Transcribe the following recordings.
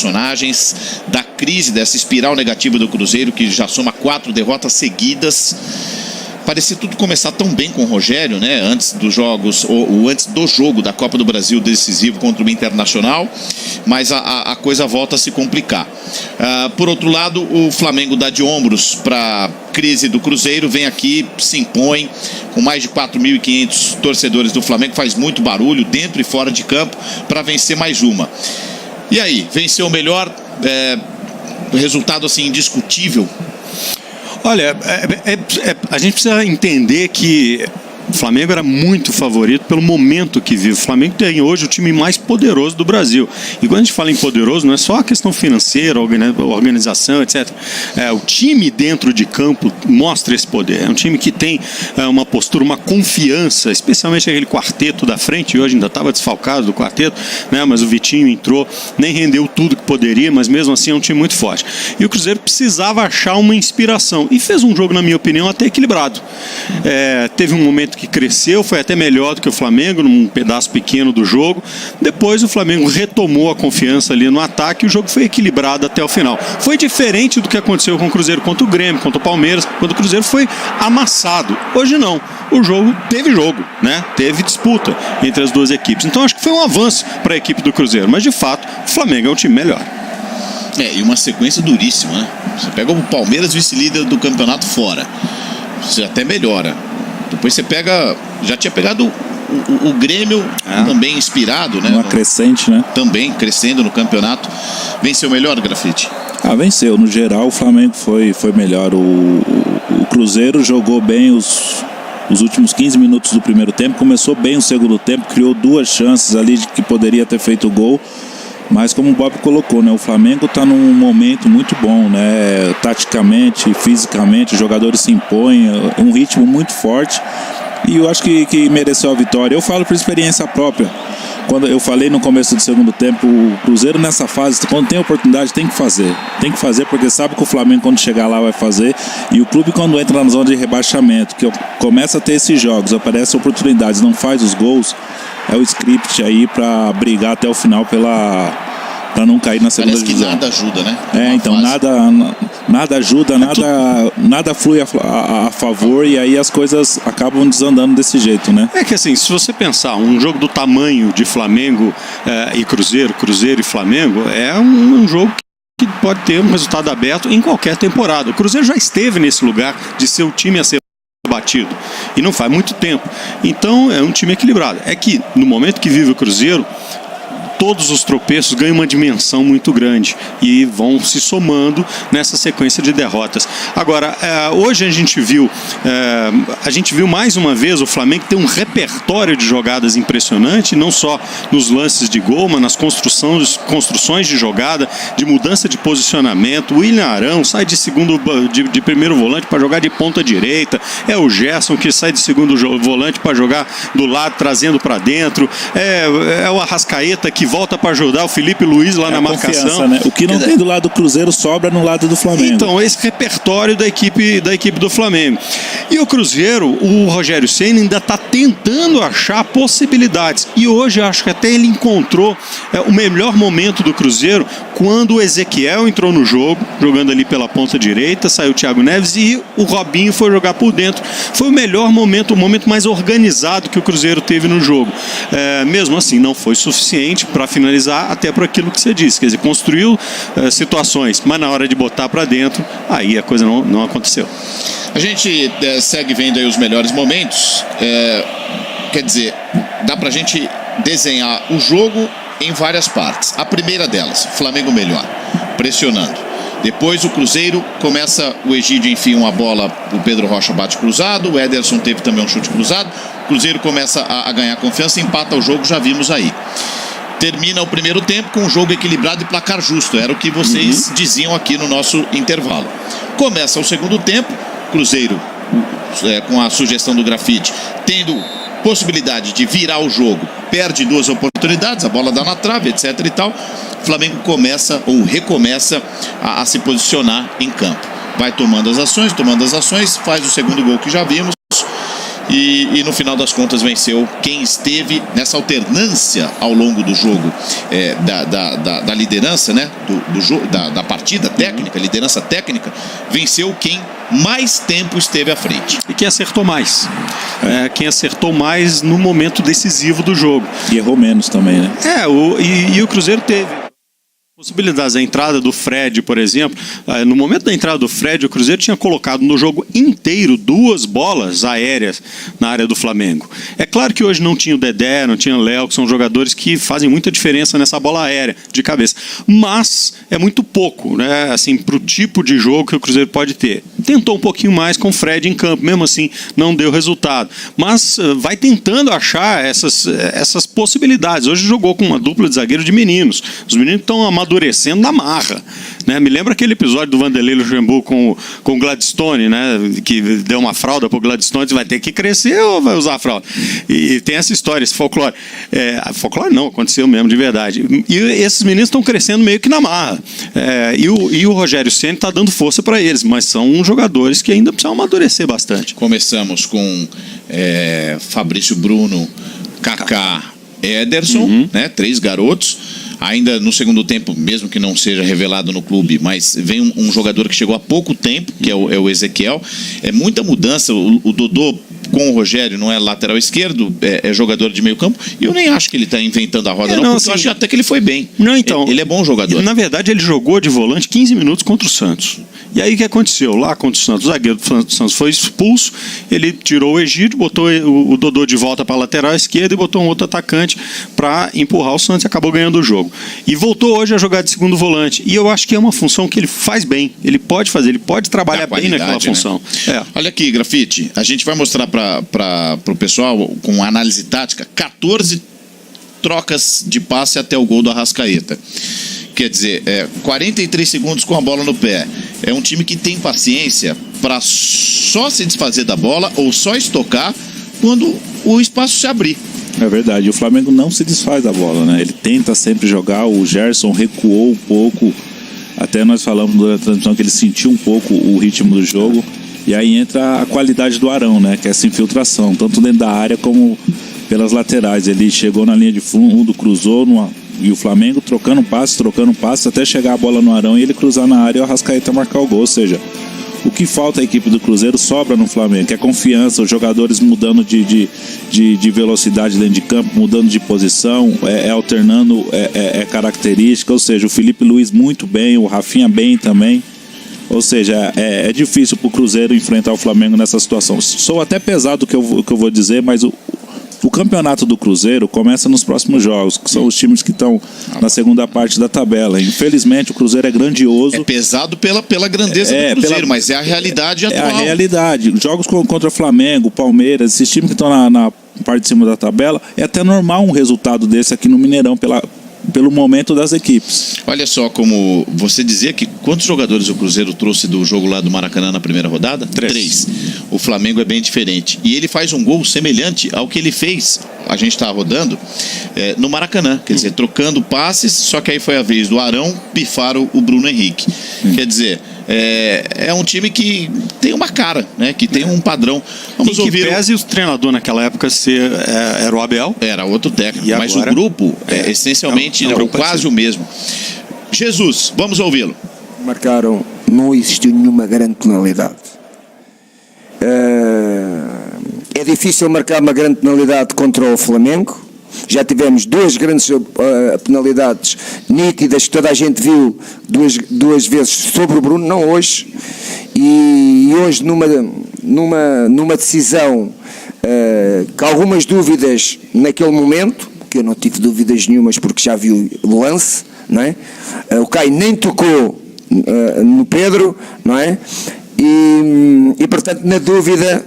personagens, da crise, dessa espiral negativa do Cruzeiro, que já soma 4 derrotas seguidas. Parecia tudo começar tão bem com o Rogério, né? Antes dos jogos, ou antes do jogo da Copa do Brasil decisivo contra o Internacional, mas a coisa volta a se complicar. Por outro lado, o Flamengo dá de ombros para a crise do Cruzeiro, vem aqui, se impõe, com mais de 4.500 torcedores do Flamengo, faz muito barulho dentro e fora de campo para vencer mais uma. E aí, venceu o melhor, resultado assim indiscutível? Olha, a gente precisa entender que o Flamengo era muito favorito pelo momento que vive. O Flamengo tem hoje o time mais poderoso do Brasil. E quando a gente fala em poderoso, não é só a questão financeira, organização, etc. O time dentro de campo mostra esse poder. É um time que tem uma postura, uma confiança, especialmente aquele quarteto da frente. Hoje ainda estava desfalcado do quarteto, né? Mas o Vitinho entrou, nem rendeu tudo que poderia, mas mesmo assim é um time muito forte. E o Cruzeiro precisava achar uma inspiração. E fez um jogo, na minha opinião, até equilibrado. Teve um momento que cresceu, foi até melhor do que o Flamengo num pedaço pequeno do jogo. Depois o Flamengo retomou a confiança ali no ataque e o jogo foi equilibrado até o final. Foi diferente do que aconteceu com o Cruzeiro contra o Grêmio, contra o Palmeiras, quando o Cruzeiro foi amassado. Hoje não. O jogo, né? Teve disputa entre as duas equipes. Então acho que foi um avanço para a equipe do Cruzeiro, mas de fato o Flamengo é um time melhor. E uma sequência duríssima, né? Você pega o Palmeiras, vice-líder do campeonato, fora. Você até melhora. Depois você pega, já tinha pegado o Grêmio, também inspirado, né? Uma crescente, né? Também crescendo no campeonato. Venceu melhor, Grafite? Venceu. No geral, o Flamengo foi melhor. O Cruzeiro jogou bem os últimos 15 minutos do primeiro tempo. Começou bem o segundo tempo, criou 2 chances ali de que poderia ter feito o gol. Mas como o Bob colocou, né, o Flamengo está num momento muito bom, né, taticamente, fisicamente, os jogadores se impõem, um ritmo muito forte, e eu acho que mereceu a vitória. Eu falo por experiência própria. Quando eu falei no começo do segundo tempo, o Cruzeiro nessa fase, quando tem oportunidade, tem que fazer porque sabe que o Flamengo quando chegar lá vai fazer, e o clube quando entra na zona de rebaixamento, que começa a ter esses jogos, aparecem oportunidades, não faz os gols, é o script aí para brigar até o final para não cair na segunda divisão. Nada ajuda, né? Então nada ajuda, nada flui a favor, e aí as coisas acabam desandando desse jeito, né? É que assim, se você pensar um jogo do tamanho de Flamengo e Cruzeiro e Flamengo, é um jogo que pode ter um resultado aberto em qualquer temporada. O Cruzeiro já esteve nesse lugar de ser o time a ser batido, e não faz muito tempo. Então é um time equilibrado. É que no momento que vive o Cruzeiro, todos os tropeços ganham uma dimensão muito grande e vão se somando nessa sequência de derrotas. Agora, hoje a gente viu mais uma vez o Flamengo ter um repertório de jogadas impressionante, não só nos lances de gol, mas nas construções de jogada, de mudança de posicionamento. O William Arão sai de primeiro volante para jogar de ponta direita, é o Gerson que sai de segundo volante para jogar do lado, trazendo para dentro, é o Arrascaeta que volta para ajudar o Felipe Luiz lá na marcação, né? O que não tem do lado do Cruzeiro sobra no lado do Flamengo. Então, esse repertório da equipe do Flamengo. E o Cruzeiro, o Rogério Ceni ainda está tentando achar possibilidades. E hoje acho que até ele encontrou o melhor momento do Cruzeiro quando o Ezequiel entrou no jogo, jogando ali pela ponta direita, saiu o Thiago Neves e o Robinho foi jogar por dentro. Foi o melhor momento, o momento mais organizado que o Cruzeiro teve no jogo. Mesmo assim, não foi suficiente para finalizar, até por aquilo que você disse, quer dizer, construiu situações, mas na hora de botar para dentro, aí a coisa não aconteceu. A gente segue vendo aí os melhores momentos, quer dizer, dá pra gente desenhar o jogo em várias partes. A primeira delas, Flamengo melhor, pressionando. Depois o Cruzeiro começa, o Egídio enfia uma bola, o Pedro Rocha bate cruzado, o Ederson teve também um chute cruzado, o Cruzeiro começa a ganhar confiança, empata o jogo, já vimos aí. Termina o primeiro tempo com um jogo equilibrado e placar justo. Era o que vocês diziam aqui no nosso intervalo. Começa o segundo tempo, Cruzeiro, com a sugestão do Grafite, tendo possibilidade de virar o jogo, perde 2 oportunidades, a bola dá na trave, etc e tal. O Flamengo começa ou recomeça a se posicionar em campo. Vai tomando as ações, faz o segundo gol que já vimos. e no final das contas venceu quem esteve nessa alternância ao longo do jogo, da liderança, né? Da partida técnica, liderança técnica, venceu quem mais tempo esteve à frente. E quem acertou mais. Quem acertou mais no momento decisivo do jogo. E errou menos também, né? E o Cruzeiro teve possibilidades. A entrada do Fred, por exemplo, no momento da entrada do Fred, o Cruzeiro tinha colocado no jogo inteiro 2 bolas aéreas na área do Flamengo. É claro que hoje não tinha o Dedé, não tinha o Léo, que são jogadores que fazem muita diferença nessa bola aérea de cabeça, mas é muito pouco, né? Assim, para o tipo de jogo que o Cruzeiro pode ter. Tentou um pouquinho mais com o Fred em campo, mesmo assim não deu resultado, mas vai tentando achar essas possibilidades. Hoje jogou com uma dupla de zagueiro de meninos. Os meninos estão amadurecendo na marra, né? Me lembra aquele episódio do Vanderlei Luxemburgo com o Gladstone, né? Que deu uma fralda pro Gladstone, você vai ter que crescer ou vai usar a fralda? E tem essa história, esse folclore. Folclore não, aconteceu mesmo, de verdade. E esses meninos estão crescendo meio que na marra. E o Rogério Ceni está dando força para eles, mas são jogadores que ainda precisam amadurecer bastante. Começamos com Fabrício Bruno, Kaká, Ederson, né? 3 garotos. Ainda no segundo tempo, mesmo que não seja revelado no clube, mas vem um jogador que chegou há pouco tempo, que é o Ezequiel. É muita mudança. O Dodô com o Rogério não é lateral esquerdo, é jogador de meio campo. E eu nem acho que ele está inventando a roda, porque assim, eu acho até que ele foi bem. Não, então, ele é bom jogador. Na verdade, ele jogou de volante 15 minutos contra o Santos. E aí o que aconteceu? Lá contra o Santos, o zagueiro do Santos foi expulso, ele tirou o Egídio, botou o Dodô de volta para a lateral esquerda e botou um outro atacante para empurrar o Santos e acabou ganhando o jogo. E voltou hoje a jogar de segundo volante. E eu acho que é uma função que ele faz bem. Ele pode fazer, ele pode trabalhar bem naquela função. Né? Olha aqui, Grafite, a gente vai mostrar para o pessoal, com análise tática, 14 trocas de passe até o gol do Arrascaeta. Quer dizer, 43 segundos com a bola no pé. É um time que tem paciência para só se desfazer da bola ou só estocar quando o espaço se abrir. É verdade, o Flamengo não se desfaz da bola, né? Ele tenta sempre jogar, o Gerson recuou um pouco, até nós falamos durante a transmissão que ele sentiu um pouco o ritmo do jogo, e aí entra a qualidade do Arão, né? Que é essa infiltração, tanto dentro da área como pelas laterais. Ele chegou na linha de fundo, cruzou e o Flamengo trocando passe, até chegar a bola no Arão e ele cruzar na área e o Arrascaeta marcar o gol. Ou seja, o que falta à equipe do Cruzeiro sobra no Flamengo, que é confiança, os jogadores mudando de velocidade dentro de campo, mudando de posição, alternando característica. Ou seja, o Felipe Luiz muito bem, o Rafinha bem também. Ou seja, é difícil para o Cruzeiro enfrentar o Flamengo nessa situação. Sou até pesado o que eu vou dizer, mas o campeonato do Cruzeiro começa nos próximos jogos, que são os times que estão na segunda parte da tabela. Infelizmente, o Cruzeiro é grandioso. É pesado pela grandeza do Cruzeiro, mas é a realidade atual. É a realidade. Jogos contra o Flamengo, Palmeiras, esses times que estão na parte de cima da tabela, é até normal um resultado desse aqui no Mineirão, pelo momento das equipes. Olha só como você dizia que quantos jogadores o Cruzeiro trouxe do jogo lá do Maracanã na primeira rodada? 3. O Flamengo é bem diferente. E ele faz um gol semelhante ao que ele fez, a gente está rodando, no Maracanã. Quer dizer, trocando passes, só que aí foi a vez do Arão pifar o Bruno Henrique. Quer dizer, é um time que tem uma cara, né? Que tem um padrão. Vamos ouvir. Pese o treinador naquela época era o Abel. Era outro técnico, mas agora, o grupo essencialmente quase o mesmo. Jesus, vamos ouvi-lo. Marcaram, não existiu nenhuma grande penalidade. É difícil marcar uma grande penalidade contra o Flamengo. Já tivemos 2 grandes penalidades nítidas que toda a gente viu duas vezes sobre o Bruno, não hoje. E hoje numa decisão com algumas dúvidas naquele momento, que eu não tive dúvidas nenhumas porque já vi o lance, não é? O Caio nem tocou no Pedro, não é? E portanto, na dúvida,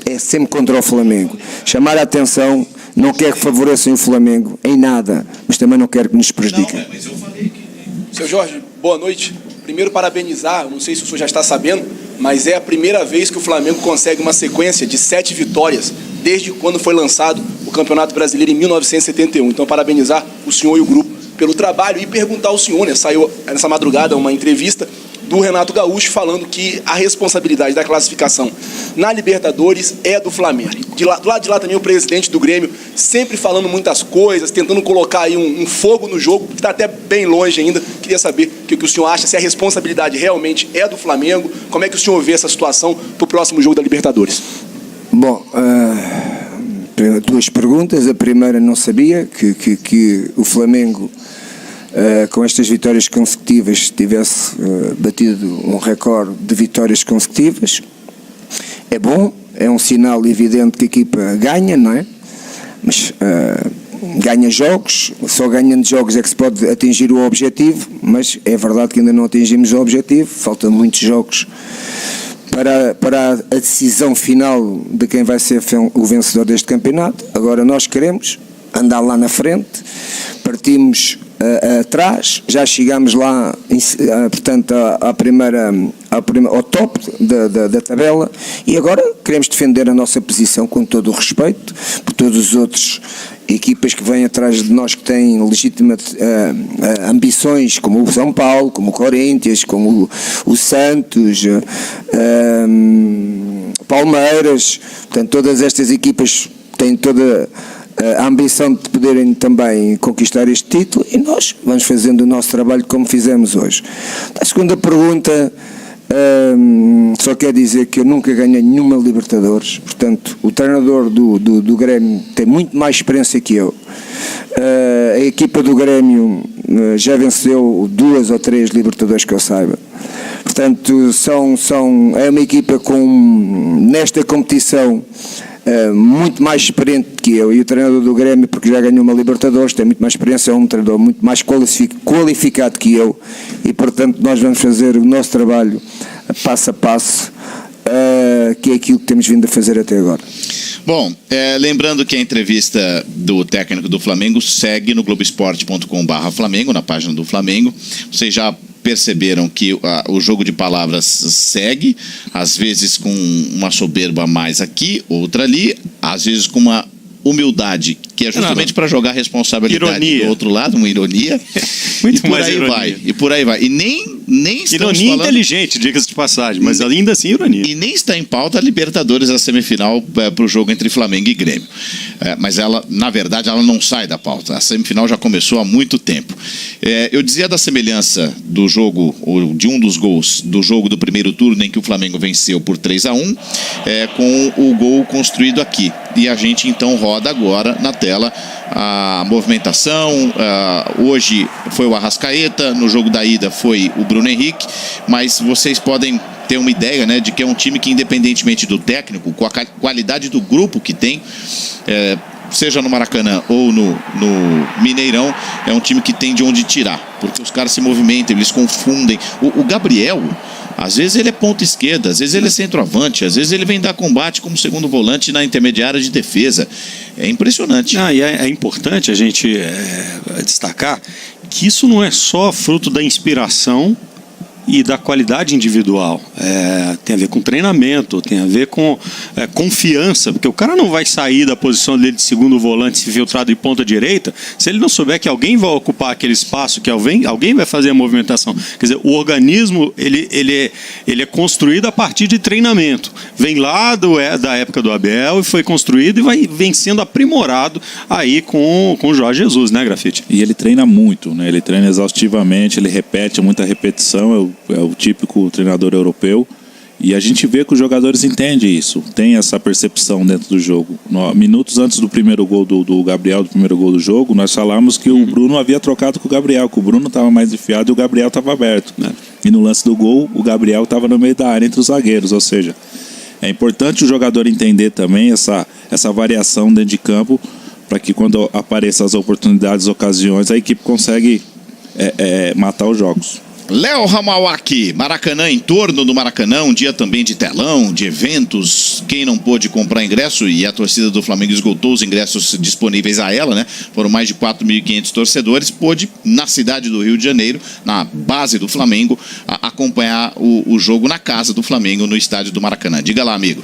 é sempre contra o Flamengo. Chamar a atenção, não quero que favoreçam o Flamengo em nada, mas também não quero que nos prejudiquem. Mas eu falei que... Seu Jorge, boa noite. Primeiro, parabenizar, não sei se o senhor já está sabendo, mas é a primeira vez que o Flamengo consegue uma sequência de 7 vitórias desde quando foi lançado o Campeonato Brasileiro em 1971. Então, parabenizar o senhor e o grupo pelo trabalho e perguntar ao senhor, né? Saiu nessa madrugada uma entrevista do Renato Gaúcho, falando que a responsabilidade da classificação na Libertadores é do Flamengo. Do lado de lá também o presidente do Grêmio sempre falando muitas coisas, tentando colocar aí um fogo no jogo, que está até bem longe ainda. Queria saber o que o senhor acha, se a responsabilidade realmente é do Flamengo, como é que o senhor vê essa situação para o próximo jogo da Libertadores? Bom, duas perguntas. A primeira, não sabia que o Flamengo, com estas vitórias consecutivas, tivesse batido um recorde de vitórias consecutivas. É bom, é um sinal evidente que a equipa ganha, não é? Mas ganha jogos, só ganhando jogos é que se pode atingir o objetivo, mas é verdade que ainda não atingimos o objetivo, faltam muitos jogos para a decisão final de quem vai ser o vencedor deste campeonato. Agora nós queremos andar lá na frente, partimos atrás, já chegamos lá, portanto, ao top da tabela, e agora queremos defender a nossa posição com todo o respeito por todos os outros equipas que vêm atrás de nós, que têm legítimas ambições, como o São Paulo, como o Corinthians, como o Santos, Palmeiras. Portanto, todas estas equipas têm toda a ambição de poderem também conquistar este título, e nós vamos fazendo o nosso trabalho como fizemos hoje. A segunda pergunta, só quer dizer que eu nunca ganhei nenhuma Libertadores, portanto o treinador do Grêmio tem muito mais experiência que eu. A equipa do Grêmio já venceu 2 ou 3 Libertadores que eu saiba. Portanto, é uma equipa nesta competição muito mais experiente que eu, e o treinador do Grêmio, porque já ganhou uma Libertadores, tem muito mais experiência, é um treinador muito mais qualificado que eu, e portanto nós vamos fazer o nosso trabalho passo a passo, que é aquilo que temos vindo a fazer até agora. Bom, lembrando que a entrevista do técnico do Flamengo segue no Globoesporte.com/Flamengo, na página do Flamengo. Vocês já perceberam que o jogo de palavras segue, às vezes com uma soberba mais aqui, outra ali, às vezes com uma humildade, que é justamente para jogar a responsabilidade ironia do outro lado, uma ironia. Muito e por mais aí ironia. vai, e por aí vai. E nem estamos ironia falando... inteligente, diga-se de passagem, mas ainda assim ironia. E nem está em pauta a Libertadores, a semifinal para o jogo entre Flamengo e Grêmio. Mas ela, na verdade, ela não sai da pauta. A semifinal já começou há muito tempo. Eu dizia da semelhança do jogo, ou de um dos gols do jogo do primeiro turno, em que o Flamengo venceu por 3-1, com o gol construído aqui. E a gente então roda agora na tela a movimentação. Hoje foi o Arrascaeta, no jogo da ida foi o Bruno Henrique, mas vocês podem ter uma ideia, né, de que é um time que, independentemente do técnico, com a qualidade do grupo que tem, seja no Maracanã ou no Mineirão, é um time que tem de onde tirar, porque os caras se movimentam, eles confundem. O Gabriel, às vezes ele é ponta esquerda, às vezes ele é centroavante, às vezes ele vem dar combate como segundo volante na intermediária de defesa. É impressionante. E é importante a gente destacar que isso não é só fruto da inspiração e da qualidade individual. Tem a ver com treinamento, tem a ver com confiança, porque o cara não vai sair da posição dele de segundo volante se filtrado de ponta direita se ele não souber que alguém vai ocupar aquele espaço, que alguém vai fazer a movimentação. Quer dizer, o organismo ele é construído a partir de treinamento. Vem lá da época do Abel e foi construído e vem sendo aprimorado aí com o Jorge Jesus, né, Grafite? E ele treina muito, né? Ele treina exaustivamente, ele repete, muita repetição, é o típico treinador europeu, e a gente vê que os jogadores entendem isso, tem essa percepção dentro do jogo. Minutos antes do primeiro gol do Gabriel, do primeiro gol do jogo, nós falamos que o Bruno havia trocado com o Gabriel, que o Bruno estava mais enfiado e o Gabriel estava aberto, né? E no lance do gol, o Gabriel estava no meio da área entre os zagueiros, ou seja, é importante o jogador entender também essa variação dentro de campo, para que quando apareçam as oportunidades, ocasiões, a equipe consegue matar os jogos. Léo Ramawaki, Maracanã, em torno do Maracanã, um dia também de telão, de eventos. Quem não pôde comprar ingresso, e a torcida do Flamengo esgotou os ingressos disponíveis a ela, né? Foram mais de 4.500 torcedores, pôde, na cidade do Rio de Janeiro, na base do Flamengo, acompanhar o jogo na casa do Flamengo, no estádio do Maracanã. Diga lá, amigo.